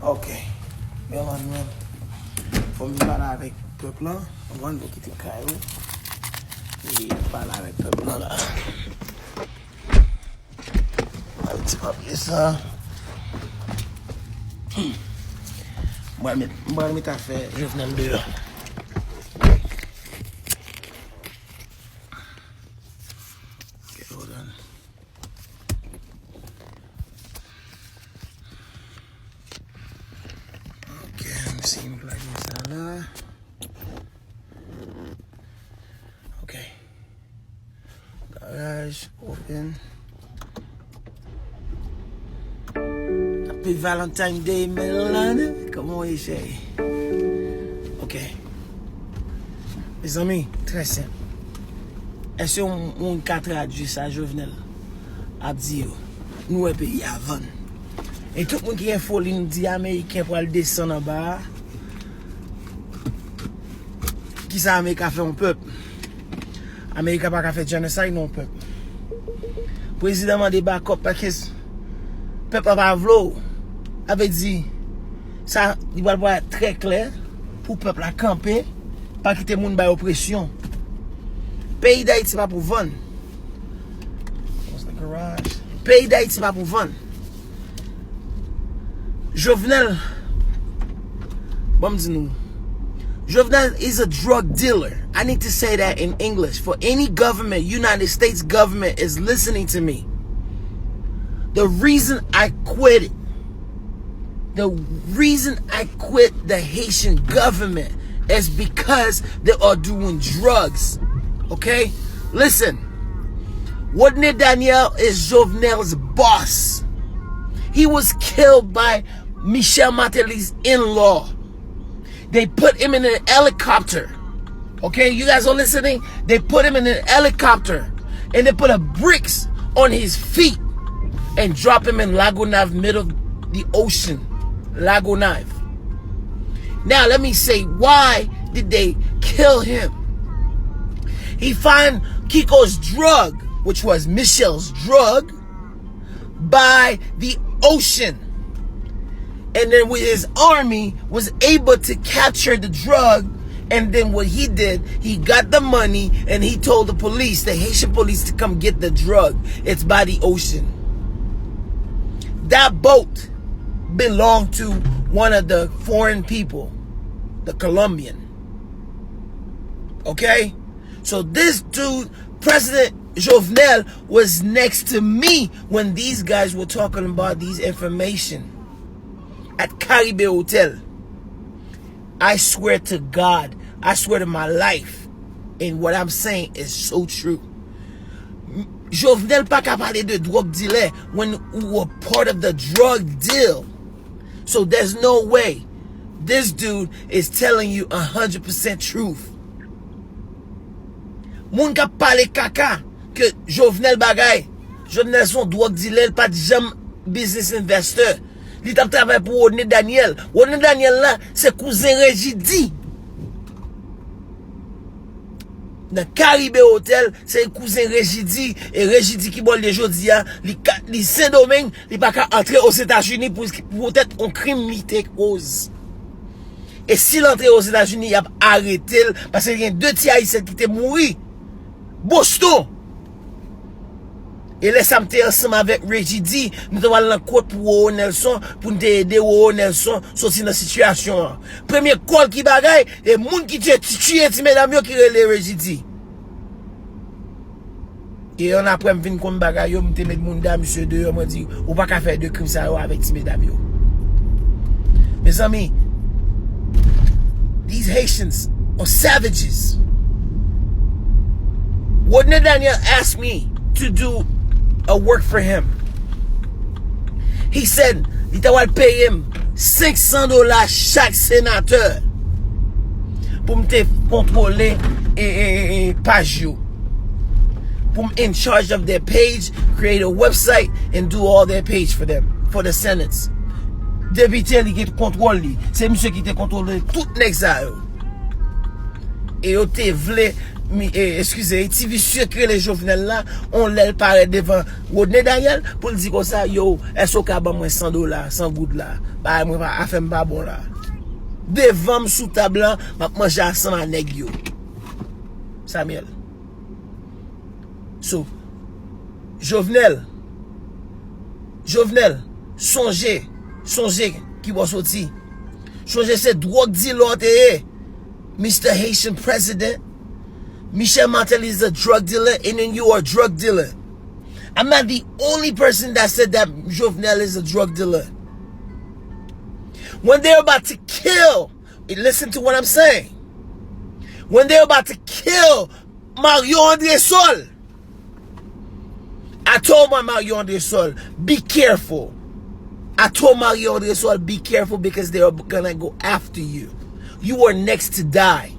Ok. Mais on faut me parler avec le peuple là. On va nous quitter le Cairo. Et parler avec le peuple là. Un petit papier ça. Moi, je vais faire Jovenel dehors. Okay, hold on. Okay, let me see him plug this là. Okay. Garage open. Happy Valentine's Day, Milan. Comment il fait? Ok. Mes amis, très simple. Est-ce qu'on peut traduire ça, Jovenel? A dit, nous, un pays avant. Et tout le monde qui est folie nous dit Américain pour aller descendre en bas. Qui ça, Amérique a fait un peuple? Amérique n'a pas fait genocide, non, peuple. Président m'a débat parce que le peuple a voulu. Avait dit, ça, il va être très clair pour le peuple à camper, pas quitter le monde par oppression. Pays d'Haïti, pas pour vendre. Pays d'Haïti, pas pour vendre. Jovenel, bon, dis-nous. Jovenel is a drug dealer. I need to say that in English. For any government, United States government is listening to me. The reason I quit the Haitian government is because they are doing drugs. Okay? Listen. Wouldn't Danielle is Jovenel's boss. He was killed by Michel Martelly's in-law. They put him in an helicopter. Okay? You guys are listening? They put him in an helicopter. And they put a bricks on his feet. And drop him in Lago Nave, middle of the ocean. Lago Nave. Now let me say, why did they kill him? He found Kiko's drug, which was Michel's drug, by the ocean. And then with his army, was able to capture the drug. And then what he did, he got the money and he told the police, the Haitian police, to come get the drug. It's by the ocean. That boat belonged to one of the foreign people, the Colombian. Okay? So this dude, President Jovenel, was next to me when these guys were talking about these information at Caribe Hotel. I swear to God, I swear to my life, and what I'm saying is so true. Jovenel pas qu'à parler de drug dealer when we were part of the drug deal. So there's no way this dude is telling you 100% truth. Moun ka parle kaka que Jovenel bagay. Jovenel son drug dealer, pas de jam business investor. Li tap travail pour Danielle. Danielle là, c'est cousin Rejection. Dans Caribe Hotel, c'est cousin Rejection. Et Rejection qui bol de jodi a, li Saint-Domingue, li pas qu'à entrer aux États-Unis pour peut-être un crime li te cause. Et s'il entre aux États-Unis, il a arrêté parce qu'il y a 2 petits Haïtiens qui étaient morts. Boston. Et laisse m'te ensemble avec Rejection, nous devons aller en court pour Nelson, pour nous aider Nelson sortir dans situation. Premier call qui bagaille, et moun qui tué mesdames yo qui relè Rejection. Et on après me vinn comme bagaille yo, m'te mettre moun da monsieur dehors, m'a dit ou pas qu'à faire de crime ça avec ti mesdames yo. Mes amis, these Haitians are savages. Wouldn't Danielle ask me to do a work for him? He said, il t'a pay him $500 chaque sénateur pour me contrôler et page you. Pour me in charge of their page, create a website and do all their page for them, for the Senate. Député qui contrôle lui, c'est monsieur qui te contrôle tout nèg ça yo. Et yo te vle excusez, TV sucré les Jovenel là, on l'aile paraît devant Rodney Danielle pour dire comme ça, yo, est-ce qu'on a moins $100, 100 gouttes là, bah, moi, pas, affaire pas bon là. Devant sous table là, m'a manger à 100 nèg yo. Samuel. So, Jovenel, songez qui va sortir. Songez c'est drogue dealer Mr. Haitian President. Michel Martelly is a drug dealer, and then you are a drug dealer. I'm not the only person that said that Jovenel is a drug dealer. When they're about to kill, listen to what I'm saying. When they're about to kill Mario André Sol, I told my Mario André Sol, be careful. I told Mario André Sol, be careful because they're gonna go after you. You are next to die.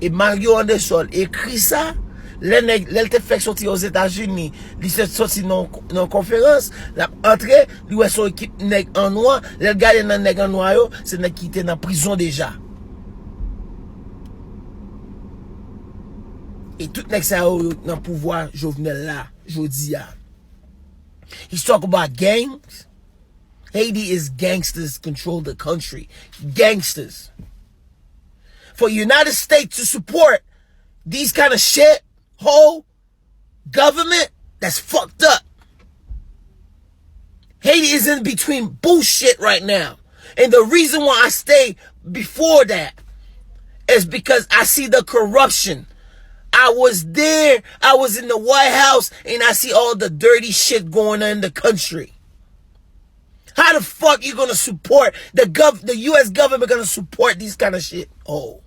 Et Mario André Sol écrit ça, l'elle te fait sortir aux États-Unis, il s'est sorti dans conférence, la entrée, lui a son équipe nèg en noir, l'elle gagne dans nèg en noir, c'est nèg qui était dans prison déjà. Et tout nèg ça dans pouvoir Jovenel là, jodi a. He's talking about gangs. Haiti is gangsters control the country. Gangsters. For United States to support these kind of shit, whole government, that's fucked up. Haiti is in between bullshit right now. And the reason why I stay before that is because I see the corruption. I was there, I was in the White House, and I see all the dirty shit going on in the country. How the fuck you gonna support the U.S. government gonna support these kind of shit? Oh,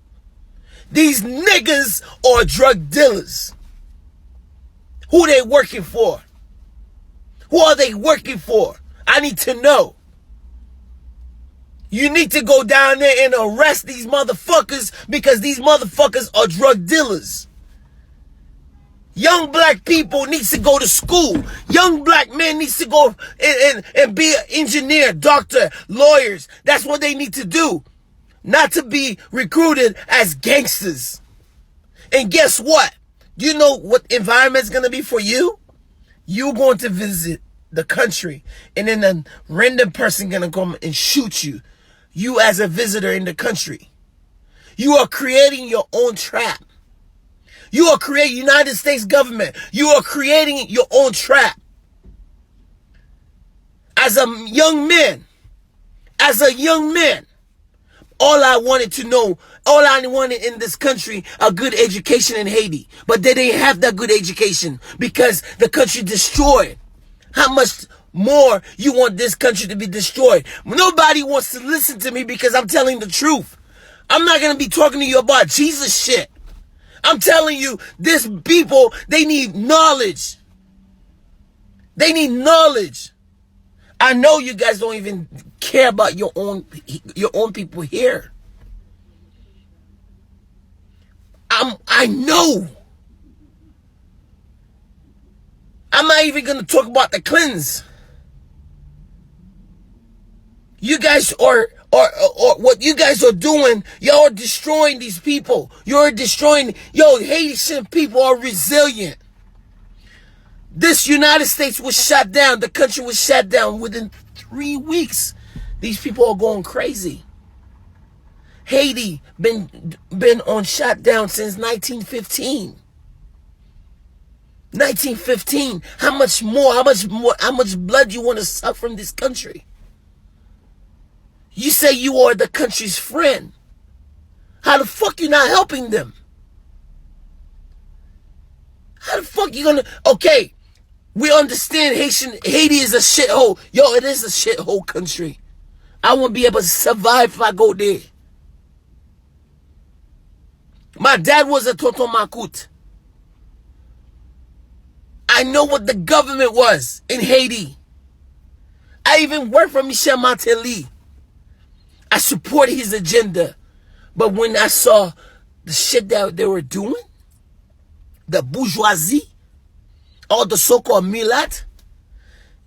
these niggas are drug dealers. Who they working for? Who are they working for? I need to know. You need to go down there and arrest these motherfuckers because these motherfuckers are drug dealers. Young black people needs to go to school. Young black men needs to go and be an engineer, doctor, lawyers. That's what they need to do. Not to be recruited as gangsters. And guess what? You know what environment's going to be for you? You're going to visit the country and then a random person going to come and shoot you. You as a visitor in the country. You are creating your own trap. You are creating United States government. You are creating your own trap. As a young man, all I wanted to know, all I wanted in this country, a good education in Haiti. But they didn't have that good education because the country destroyed. How much more you want this country to be destroyed? Nobody wants to listen to me because I'm telling the truth. I'm not going to be talking to you about Jesus shit. I'm telling you, this people, they need knowledge. They need knowledge. I know you guys don't even care about your own people here. I know. I'm not even going to talk about the cleanse. You guys are what you guys are doing, y'all are destroying these people. You're destroying, Haitian people are resilient. This United States was shut down. The country was shut down within 3 weeks. These people are going crazy. Haiti been on shutdown since 1915. 1915. How much blood you want to suck from this country? You say you are the country's friend. How the fuck you not helping them? How the fuck you gonna... Okay, we understand Haiti is a shithole. It is a shithole country. I won't be able to survive if I go there. My dad was a tonton macoute. I know what the government was in Haiti. I even worked for Michel Martelly. I support his agenda. But when I saw the shit that they were doing, the bourgeoisie, all the so-called mulat,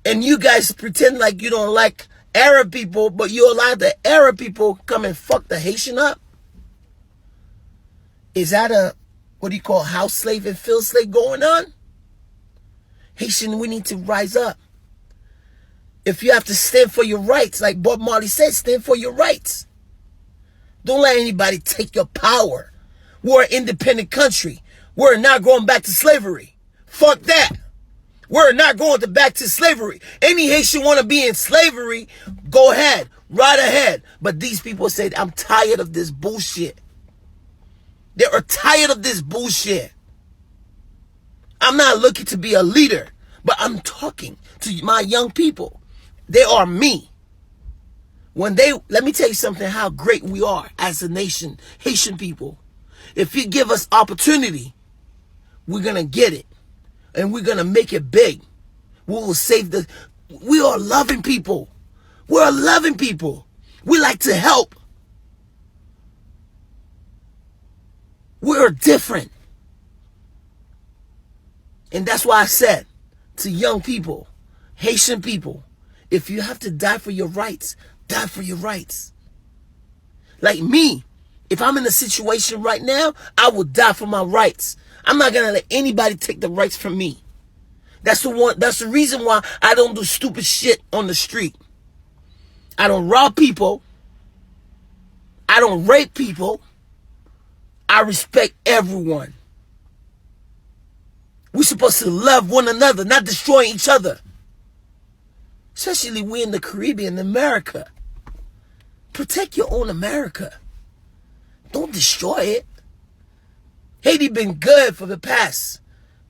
and you guys pretend like you don't like Arab people, but you allow the Arab people come and fuck the Haitian up? Is that what do you call, house slave and field slave going on? Haitian, we need to rise up. If you have to stand for your rights, like Bob Marley said, stand for your rights. Don't let anybody take your power. We're an independent country. We're not going back to slavery. Fuck that. We're not going back to slavery. Any Haitian want to be in slavery, go ahead, right ahead. But these people said, I'm tired of this bullshit. They are tired of this bullshit. I'm not looking to be a leader, but I'm talking to my young people. They are me. Let me tell you something, how great we are as a nation, Haitian people. If you give us opportunity, we're going to get it. And we're going to make it big. We will save we are loving people. We're loving people. We like to help. We're different. And that's why I said to young people, Haitian people, if you have to die for your rights, die for your rights. Like me, if I'm in a situation right now, I will die for my rights. I'm not going to let anybody take the rights from me. That's the reason why I don't do stupid shit on the street. I don't rob people. I don't rape people. I respect everyone. We're supposed to love one another, not destroy each other. Especially we in the Caribbean, America. Protect your own America. Don't destroy it. Haiti been good for the past.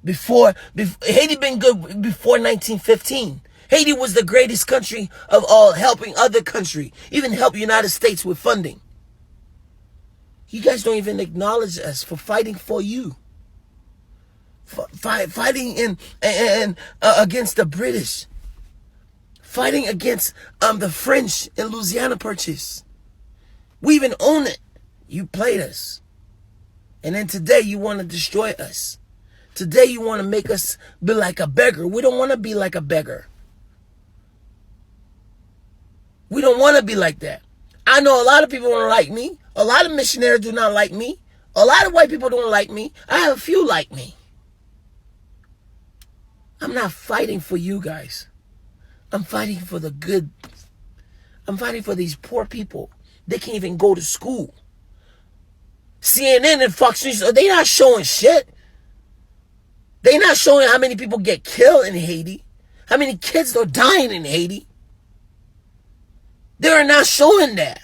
Haiti been good before 1915. Haiti was the greatest country of all, helping other countries, even help United States with funding. You guys don't even acknowledge us for fighting for you. Fighting against the British. Fighting against the French in Louisiana Purchase. We even own it. You played us. And then today you want to destroy us. Today you want to make us be like a beggar. We don't want to be like a beggar. We don't want to be like that. I know a lot of people don't like me. A lot of missionaries do not like me. A lot of white people don't like me. I have a few like me. I'm not fighting for you guys. I'm fighting for the good. I'm fighting for these poor people. They can't even go to school. CNN and Fox News, they not showing shit. They not showing how many people get killed in Haiti. How many kids are dying in Haiti. They're not showing that.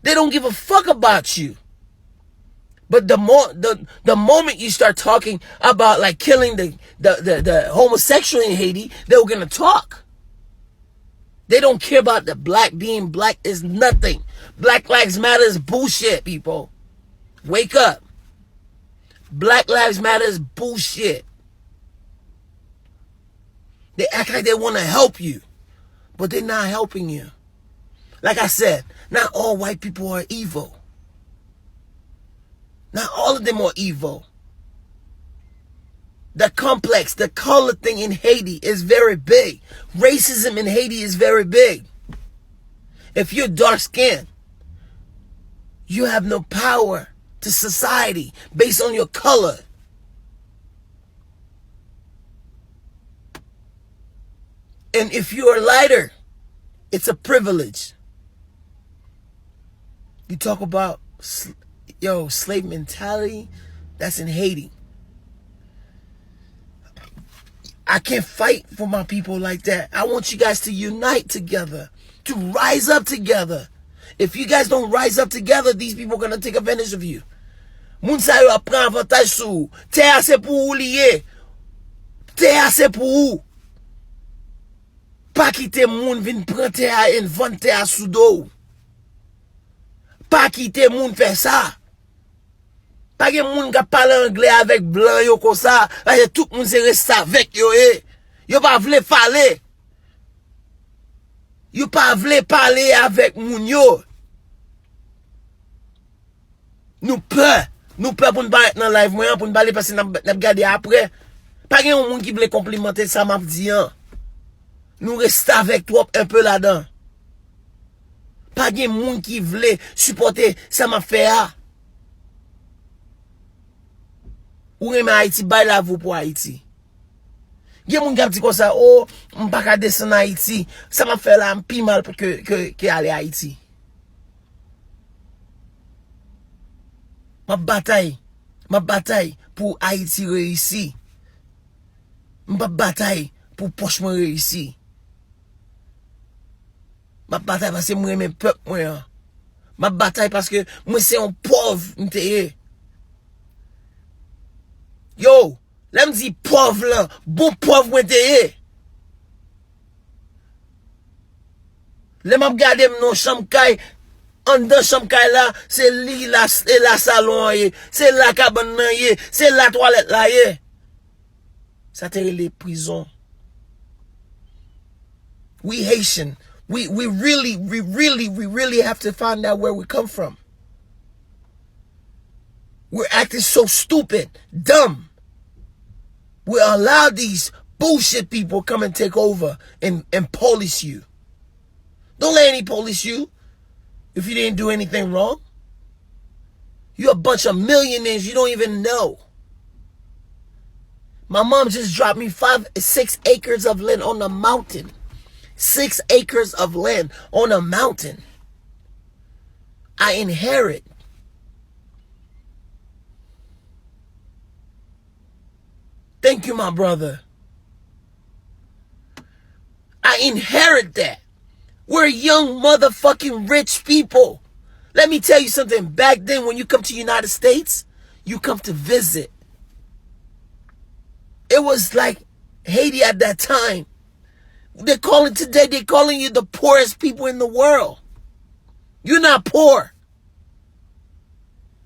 They don't give a fuck about you. But the moment you start talking about like killing the homosexual in Haiti, they're gonna talk. They don't care about the black. Being black is nothing. Black Lives Matter is bullshit, people. Wake up. Black Lives Matter is bullshit. They act like they want to help you, but they're not helping you. Like I said, not all white people are evil. Not all of them are evil. The complex, the color thing in Haiti is very big. Racism in Haiti is very big. If you're dark skinned, you have no power to society based on your color. And if you're lighter, it's a privilege. You talk about, slave mentality, that's in Haiti. I can't fight for my people like that. I want you guys to unite together, to rise up together. If you guys don't rise up together, these people are going to take advantage of you. Moun sa yo apren avantage sou. Te ase pou ou liye. Te ase pou ou. Pa kite moun vin pran te a en vant te a sou do. Pa kite moun fè sa. Pa gen moun ka pale anglais avec blanc yo kon sa. Tout moun se reste avec yo Yo pa vle fale. Yo pa vle parler avec moun yo. Nous peur pour nous parler dans live moi pour nous parler parce que n'a regarder après. Pas gen moun qui veut complimenter ça m'a dit. Nous restons avec toi un peu là-dedans. Pas gen moun qui veut supporter ça m'a fait. Ou reme Haïti, bay la vous pour Haïti. Gen moun kap di comme ça, oh, m'pa ka descendre Haïti, ça m'a fait là pi mal pour que aller Haïti. Ma bataille pour Haïti réussi. Ma bataille pour poche moi réussi. Ma bataille parce que moi mes peuple moi. Ma bataille parce que moi c'est un pauvre m'teye. Yo, là me dit pauvre là, bon pauvre m'teye. Là m'a regarder mon chambre caille en dans chambre caille là, c'est lit là et la salon c'est la cabane là c'est la toilette là ça te les prisons. We Haitian, we really have to find out where we come from. We're acting so stupid, dumb. We allow these bullshit people come and take over and police you. Don't let any police you if you didn't do anything wrong. You're a bunch of millionaires you don't even know. My mom just dropped me 6 acres of land on a mountain. 6 acres of land on a mountain. I inherit. Thank you, my brother. I inherit that. We're young motherfucking rich people. Let me tell you something. Back then, when you come to the United States, you come to visit. It was like Haiti at that time. They're calling you the poorest people in the world. You're not poor.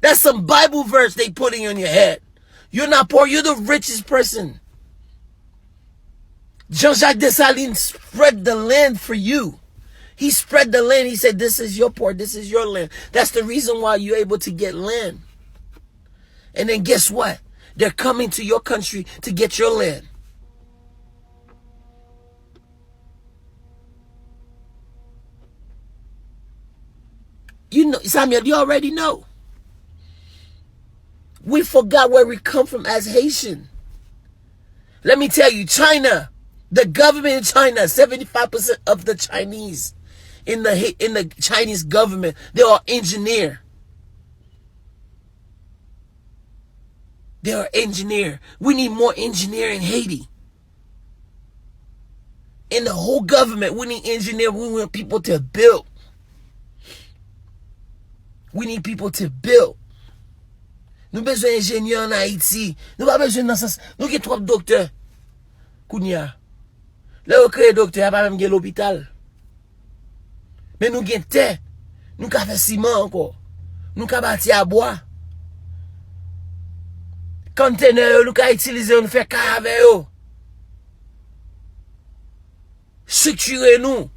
That's some Bible verse they putting on your head. You're not poor. You're the richest person. Jean-Jacques Dessalines spread the land for you. He spread the land. He said, this is your port. This is your land. That's the reason why you're able to get land. And then guess what? They're coming to your country to get your land. You know, Samuel, you already know. We forgot where we come from as Haitian. Let me tell you, China, the government in China, 75% of the Chinese in the Chinese government, they are engineer. They are engineer. We need more engineer in Haiti. In the whole government, we need engineer. We want people to build. We need people to build. Nous besoin d'ingénieurs en Haïti. Nous pas besoin dans sens. Nous qui trop docteurs. Kounia. Là on crée docteur, pas même l'hôpital. Mais nous gen terre. Nous ka faire ciment encore. Nous ka bâti à bois. Conteneur nous ka utiliser nous faire car avec yo. Structurer nous.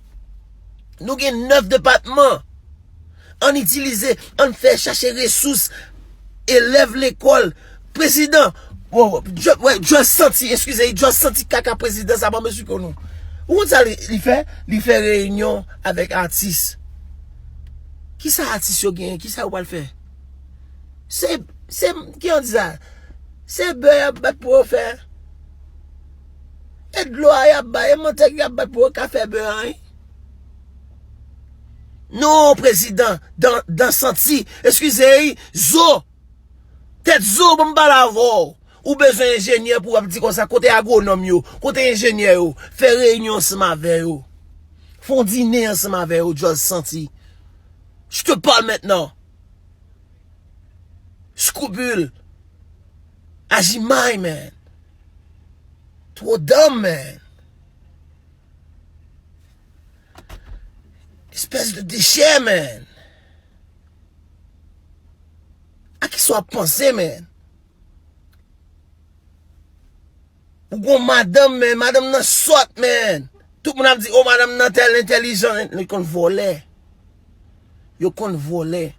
Nous gen 9 départements. On utilise, on fait chercher ressources, élève l'école, président, je senti caca président, ça va me suivre nous. Où ça il fait réunion avec artistes. Qui ça artiste yo gen, qui ça ou pas le faire? C'est qui on dit ça? C'est beurre pour faire. Et de l'eau à ba, et monter pour café beurre. Non, président, dans senti, excusez, zo, tête zo, m'balavo, ou besoin ingénieur pour dire comme ça, côté agronome yo, côté ingénieur yo, faire réunion ensemble avec yo, font dîner ensemble avec yo, just senti. Je te parle maintenant. Scrupule. Agimai, man. Trop dumb, man. Espèce de déchet, man. À qui soit pensé, man. Ou bon madame, man. Madame nan sot, man. Tout le monde a dit, oh, madame nan tel intelligent. Yo kon volé. Yo kon volé.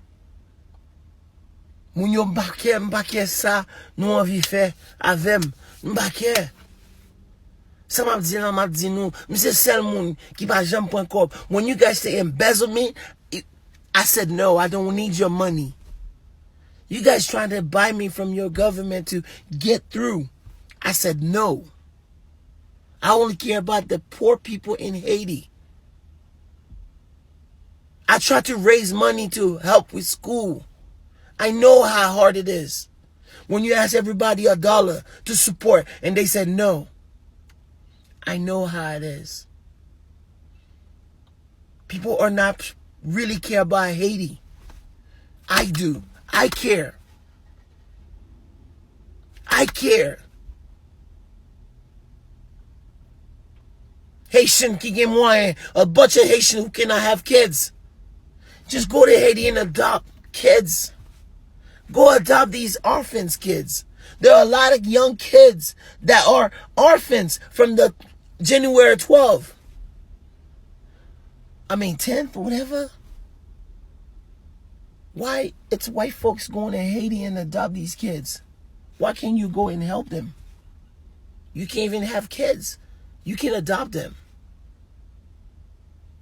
Moun yo mbake ça, nous envie faire avec mbake. Ça m'a dit nous, monsieur seul moun qui pas jamais point corps. When you guys say embezzle me, I said no, I don't need your money. You guys trying to buy me from your government to get through. I said no. I only care about the poor people in Haiti. I try to raise money to help with school. I know how hard it is. When you ask everybody $1 to support and they said no. I know how it is. People are not really care about Haiti. I do. I care. I care. Haitian qui get moyen, a bunch of Haitians who cannot have kids. Just go to Haiti and adopt kids. Go adopt these orphans kids. There are a lot of young kids that are orphans from the January 12th. 10th, whatever. Why it's white folks going to Haiti and adopt these kids? Why can't you go and help them? You can't even have kids. You can adopt them.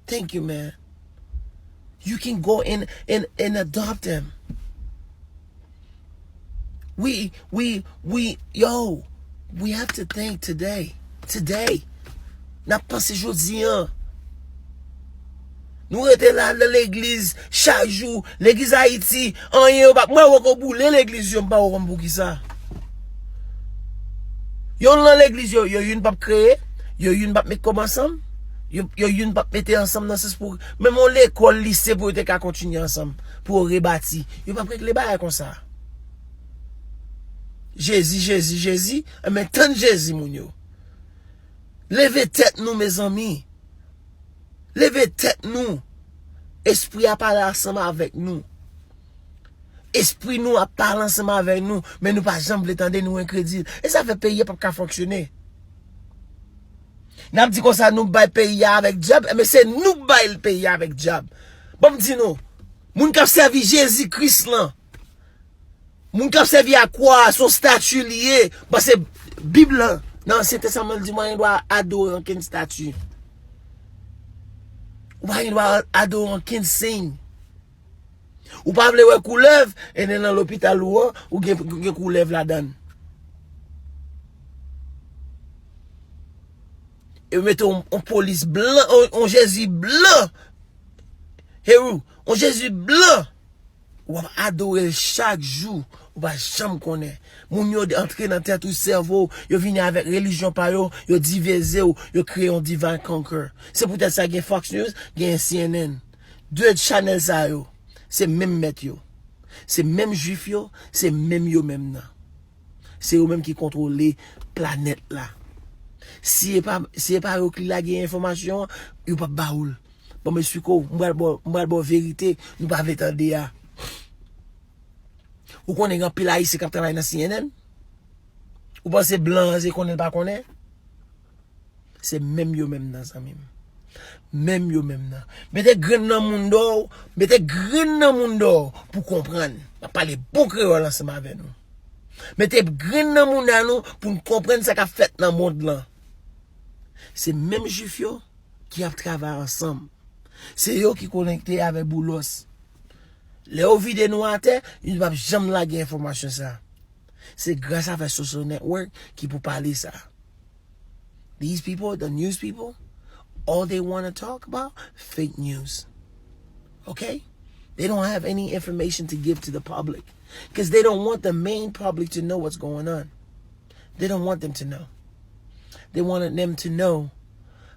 Thank you, man. You can go in and adopt them. We have to think today. Today. N'a pensé jodi an. Nous étions là dans l'église chaque jour, l'église Haïti, rien pas moi on boule l'église yo pas on pour qui ça. Yo dans l'église yo une pas créer, yo une pas mettre comme ensemble, yo une pas mettre ensemble dans ce pour même on l'école lycée pour être qu'à continuer ensemble pour rebâtir. Yo pas prendre les bails comme ça. Jésus, mais tant Jésus mon yo. Levez tête nous mes amis. Levez tête nous. Esprit a parlé ensemble avec nous. Esprit nous a parlé ensemble avec nous, mais nous pas jamais l'étendre nous incrédule. Et ça fait payer pour qu'à fonctionner. N'a dit comme ça nous bail payer avec job, mais c'est nous bail le payer avec job. Bon me dit nous, moun qui servi Jésus-Christ là. Moun qui servi à quoi son statut lié parce que Bible là, dans l'Ancien Testament dit moi il doit adorer aucune statue. Ou pas il doit adorer aucun signe. Ou pas vle ouais couleuvre et dans l'hôpital ou gen couleuvre là-dedans. Et mettons on police blanc, on Jésus blanc. Héros, on Jésus blanc. Ou va adorer chaque jour. Ou va jamais connaître. Moun yo entrer dans tête ou cerveau, yo vini avec religion par yo diviser ou yo créer un divine conquer. C'est peut-être ça gen Fox News, gen CNN. Deux channels ça yo. C'est même met yo. C'est même juif yo, c'est même yo même nan. C'est eux même qui contrôle planète là. Si pas yo qui la gen information, yo pas baoul. Bon monsieur ko, m'bral bon vérité, nous pas attendre ya. Ou connaît grand pile haïtien qui travaille dans CNN? Ou pensez blanc, c'est connaît pas connaît? C'est même yo même dans ça même. Même yo même nan. Mettez grain dans moun do, mettez grain dans moun do pour comprendre. On parler bon créole ensemble avec nous. Mettez grain dans moun nan pour comprendre ça qu'a fait dans monde là. C'est même juif yo qui a travaillé ensemble. C'est eux qui connecté avec Boulos. Les vide nous à terre, ils ne peuvent jamais laguer information ça. C'est grâce à la social network qui peut parler ça. These people, the news people, all they want to talk about, fake news. Okay? They don't have any information to give to the public. Because they don't want the main public to know what's going on. They don't want them to know. They wanted them to know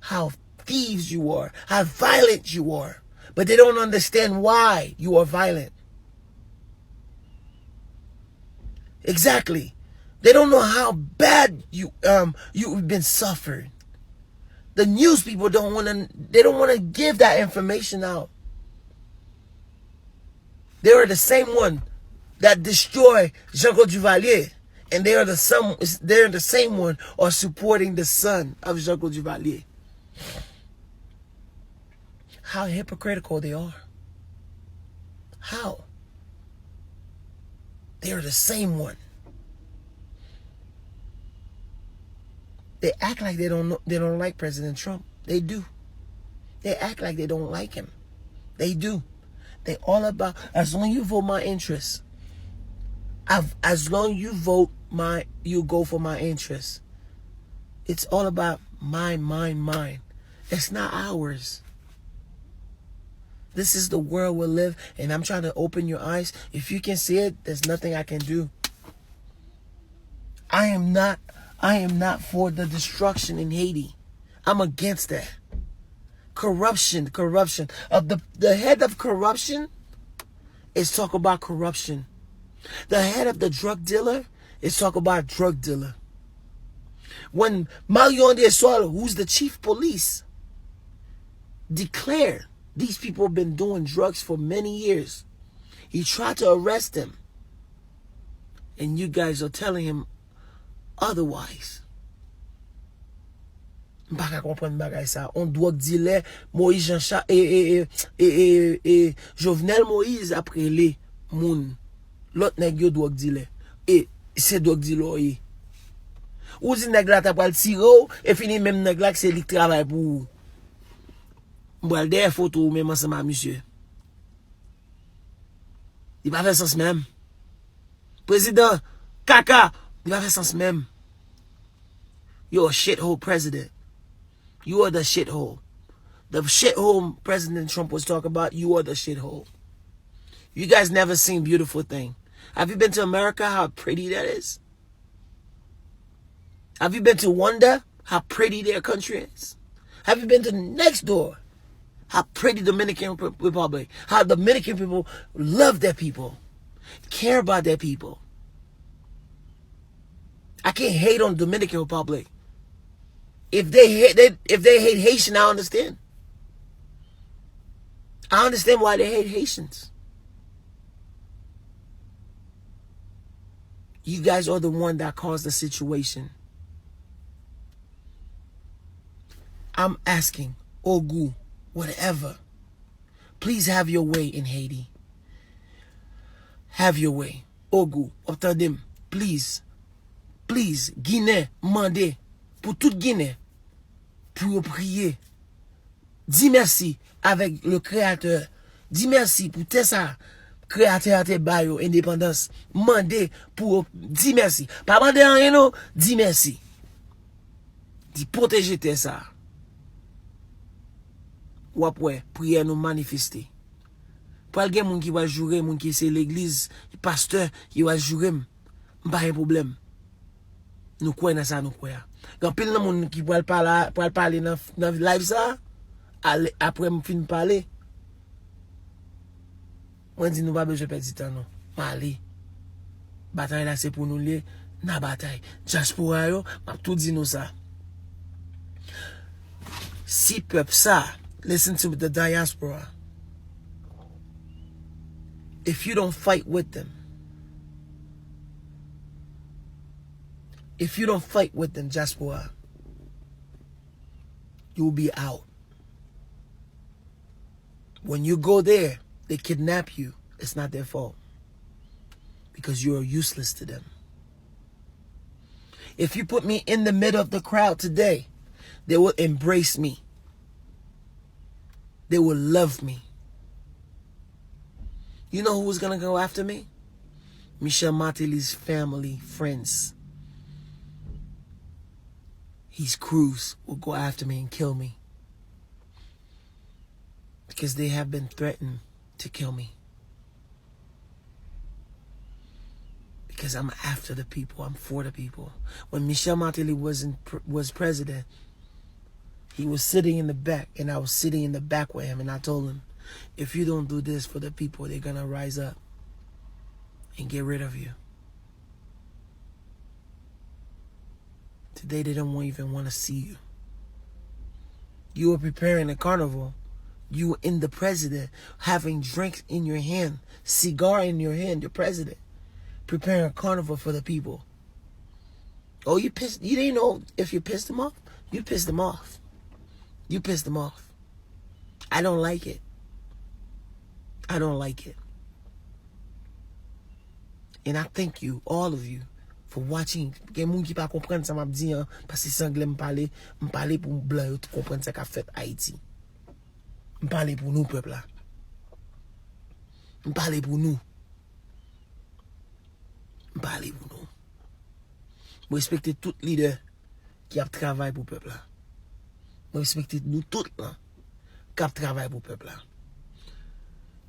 how thieves you are, how violent you are. But they don't understand why you are violent. Exactly. They don't know how bad you've been suffered. The news people don't want to give that information out. They are the same one that destroy Jean-Claude Duvalier, and they're the same one or supporting the son of Jean-Claude Duvalier. How hypocritical they are. How? They are the same one. They act like they don't like President Trump. They do. They act like they don't like him. They do. They all about, as long as you vote my interests, As long you vote you go for my interest. It's all about mine. It's not ours. This is the world we live, and I'm trying to open your eyes. If you can see it, there's nothing I can do. I am not for the destruction in Haiti. I'm against that. Corruption. The head of corruption is talk about corruption. The head of the drug dealer is talk about drug dealer. When Marion Desol, who's the chief police, declared these people have been doing drugs for many years, he tried to arrest them. And you guys are telling him otherwise. Mpaka comprendre bagay sa. On drug dealer, Moïse Jean-Charles Jovenel Moise après les moun. L'autre nèg yo drug dealer. Et c'est drug dealer. Ou di nèg la ta pral tiro et fini même nèg la c'est li travail pour. M'bral des photos même ensemble monsieur. Il va faire sens même. Président Kaka, il va faire sens même. You're a shithole president. You are the shithole. The shithole President Trump was talking about, you are the shithole. You guys never seen beautiful thing. Have you been to America, how pretty that is? Have you been to Wonder, how pretty their country is? Have you been to next door? How pretty Dominican Republic. How Dominican people love their people. Care about their people. I can't hate on Dominican Republic. If they hate Haitian, I understand. I understand why they hate Haitians. You guys are the one that caused the situation. I'm asking, Ogu, whatever, please have your way in Haiti. Have your way. Ogu, Optadim, please, Guinée, mandé, pour toute Guinée, pour prier. Dis merci avec le Créateur. Dis merci pour tout ça. Créateur te bayo indépendance. Mandé pour dis merci. Pas mandé rien non, dis merci. Dis protéger tes ça. Ou après, prière nous manifester. Pour quelqu'un moun qui va jurer, moun qui c'est l'église, pasteur qui va jurer, pas un problème. Nous croyons dans ça, nous croyons. Quand pile de monde qui va parler dans live ça, après me fin parler. On dit nous pas besoin perdre du temps non. Aller. Bataille là c'est pour nous les na bataille. Diaspora yo, m'a tout dit nous ça. Si peuple ça, listen to the diaspora. If you don't fight with them, diaspora, you will be out. When you go there, they kidnap you. It's not their fault. Because you are useless to them. If you put me in the middle of the crowd today, they will embrace me. They will love me. You know who was going to go after me? Michel Martelly's family, friends. His crews will go after me and kill me. Because they have been threatened to kill me. Because I'm after the people. I'm for the people. When Michel Martelly was president, he was sitting in the back, and I was sitting in the back with him, and I told him, if you don't do this for the people, they're going to rise up and get rid of you. Today, they don't even want to see you. You were preparing a carnival. You were in the president, having drinks in your hand, cigar in your hand, the president, preparing a carnival for the people. Oh, you pissed? You didn't know if you pissed them off? You pissed them off. You pissed them off. I don't like it. I don't like it. And I thank you, all of you, for watching. Gen moun ki pa comprendre ça m'a dit hein, parce que sanglais m'parler pour blanc yo comprendre ça qu'a fait Haïti. M'parler pour nous peuple là. M'parler pour nous. Parlez pour nous. Je respecte tout leader qui a travaillé pour le peuple. Je respecte nous tous là qui a travaillé pour le peuple.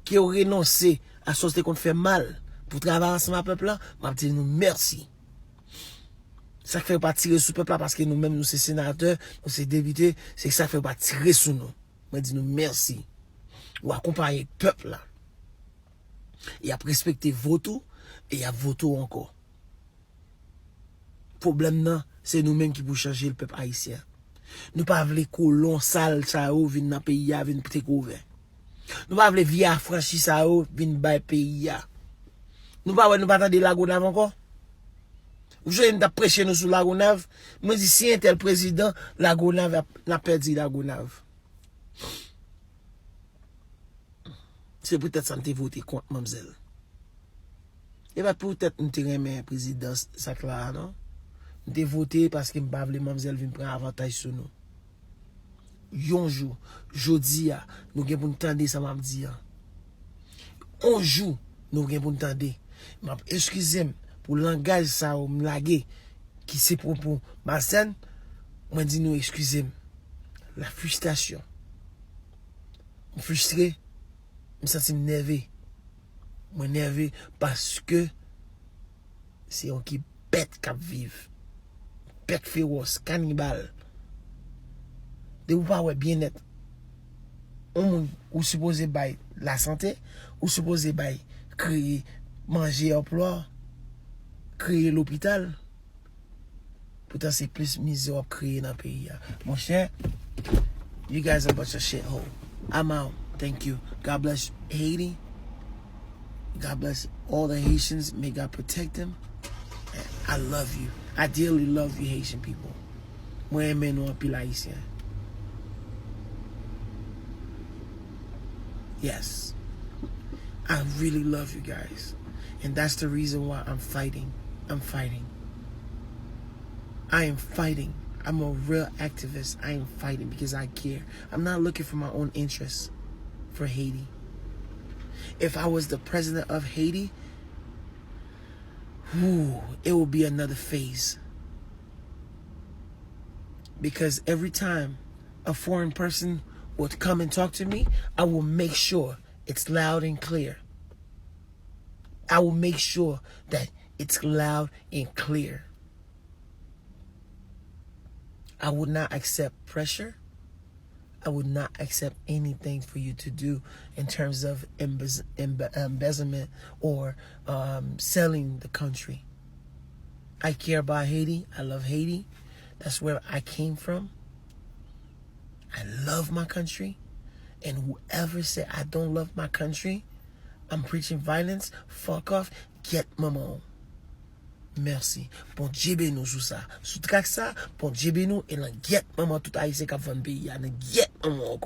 Qui ont renoncé à ce qu'on fait mal pour travailler ensemble avec le peuple. Je dis nous merci. Ça fait pas tirer sur le peuple parce que nous-mêmes, nous sommes sénateurs, nous sommes députés, c'est que ça fait pas tirer sur nous. Je dis nous merci. Ou accompagner le peuple là. Et à respecter voto et à voto encore. Problème non, c'est nous-mêmes qui pouvons changer le peuple haïtien. Nous pas voulons colons sales ça ou viennent dans le pays à venir te couvrir. Nous pas voulons via franchi ça ou venir dans le pays à. Nous pas attendre la Gonave encore. Vous jouez nous prêcher nous sur la Gonave, moi dis si un tel président la Gonave n'a perdu la Gonave. C'est peut-être ça nous voter contre mademoiselle. Et pas peut-être nous te remettre président ça là non. Nous voté parce que m'pa vle mademoiselle vinn prendre avantage sur nous. Yon jour, jodi a, nous gen pour nous tendre ça m'a dit. Un jour, nous gen pour nous tendre. M'a excusez-moi pour langage ça ou m'laguer qui c'est propos ma scène, moi dit nous excusez-moi. La frustration. Je frustré, je me sens nerveux. Je nerveux parce que c'est on qui bête qui vive. Bête féroce, cannibale. De ou pas ouais bien net. Ou supposé bail la santé, ou supposé bail créer manger emploi, créer l'hôpital. Pourtant c'est plus misère créer dans le pays. Mon cher, you guys are a bunch of shithole. I'm out. Thank you. God bless Haiti. God bless all the Haitians. May God protect them. And I love you. I dearly love you, Haitian people. Moi, aimé nous en pile haïtien. Yes. I really love you guys. And that's the reason why I'm fighting. I'm fighting. I am fighting. I'm a real activist. I am fighting because I care. I'm not looking for my own interests for Haiti. If I was the president of Haiti, it will be another phase. Because every time a foreign person would come and talk to me, I will make sure it's loud and clear. I will make sure that it's loud and clear. I would not accept pressure. I would not accept anything for you to do in terms of embezzlement or selling the country. I care about Haiti. I love Haiti. That's where I came from. I love my country. And whoever said I don't love my country, I'm preaching violence, fuck off, get maman. Merci. Bon Dieu nous sous ça. Sous traque ça, bon Dieu nous et la get maman tout haïtien qui va vendre pays, get maman encore.